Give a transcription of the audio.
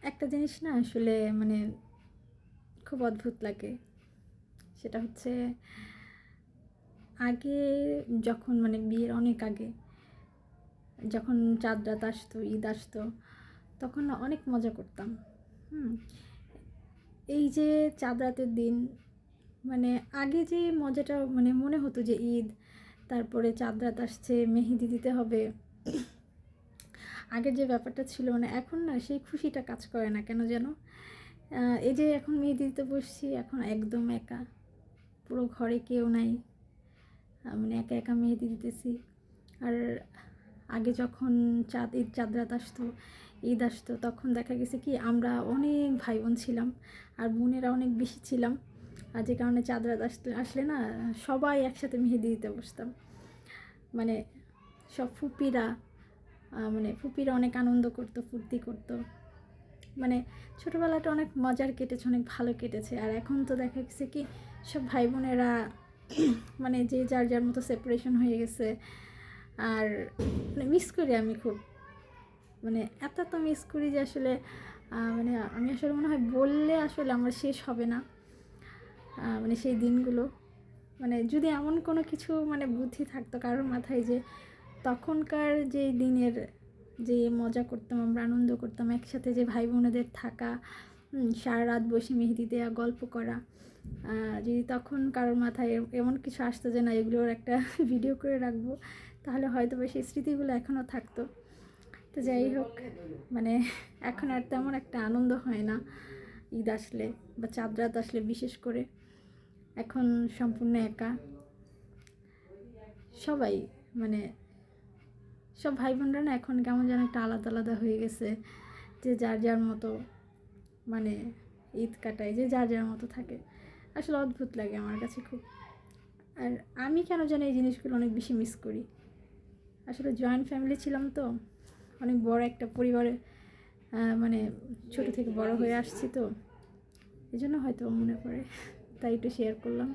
একটা জিনিস না আসলে মানে খুব অদ্ভুত লাগে। সেটা হচ্ছে আগে যখন মানে বিয়ের অনেক আগে যখন চাঁদ রাত আসতো, ঈদ আসতো, তখন না অনেক মজা করতাম। হুম। এই যে চাঁদ রাতের দিন মানে আগে যে মজাটা মানে মনে হতো যে ঈদ, তারপরে চাঁদ রাত আসছে, মেহেদি দিতে হবে, আগের যে ব্যাপারটা ছিল মানে এখন না সেই খুশিটা কাজ করে না কেন যেন। এই যে এখন মেহেদি দিতে বসছি, এখন একদম একা, পুরো ঘরে কেউ নাই, মানে একা একা মেহেদি দিতেছি। আর আগে যখন চাঁদ রাত আসতো, ঈদ আসতো, তখন দেখা গেছে কি আমরা অনেক ভাই বোন ছিলাম, আর বোনেরা অনেক বেশি ছিলাম। আর যে কারণে চাঁদ রাত আসলে না সবাই একসাথে মেহেদি দিতে বসতাম। মানে সব ফুপিরা, মানে ফুপিরা অনেক আনন্দ করতো, ফুর্তি করতো। মানে ছোটোবেলাটা অনেক মজার কেটেছে, অনেক ভালো কেটেছে। আর এখন তো দেখা গেছে কি সব ভাই বোনেরা মানে যে যার যার মতো সেপারেশন হয়ে গেছে। আর মানে মিস করি আমি খুব, মানে এত মিস করি যে আসলে মানে আমি আসলে মনে হয় বললে আসলে আমার শেষ হবে না। মানে সেই দিনগুলো, মানে যদি এমন কোনো কিছু মানে বুদ্ধি থাকতো কারোর মাথায় যে তখনকার যে দিনের যে মজা করতাম, আমরা আনন্দ করতাম একসাথে, যে ভাই বোনেদের থাকা, সারা রাত বসে মেহেদি দেওয়া, গল্প করা, যদি তখন কারোর মাথায় এমন কিছু আসতো যে না এগুলোর একটা ভিডিও করে রাখবো, তাহলে হয়তো বা সেই স্মৃতিগুলো এখনও থাকতো। তো যাই হোক, মানে এখন আর তেমন একটা আনন্দ হয় না ঈদ আসলে বা চাঁদ রাত আসলে, বিশেষ করে এখন সম্পূর্ণ একা সবাই, মানে সব ভাই বোনরা না এখন কেমন যেন একটা আলাদা আলাদা হয়ে গেছে, যে যার যার মতো মানে ঈদ কাটায়, যে যার যার মতো থাকে। আসলে অদ্ভুত লাগে আমার কাছে খুব। আর আমি কেন জানি এই জিনিসগুলো অনেক বেশি মিস করি। আসলে জয়েন্ট ফ্যামিলি ছিলাম তো, অনেক বড় একটা পরিবারে, মানে ছোট থেকে বড় হয়ে আসছি তো, এই জন্য হয়তো মনে পড়ে, তাই একটু শেয়ার করলাম।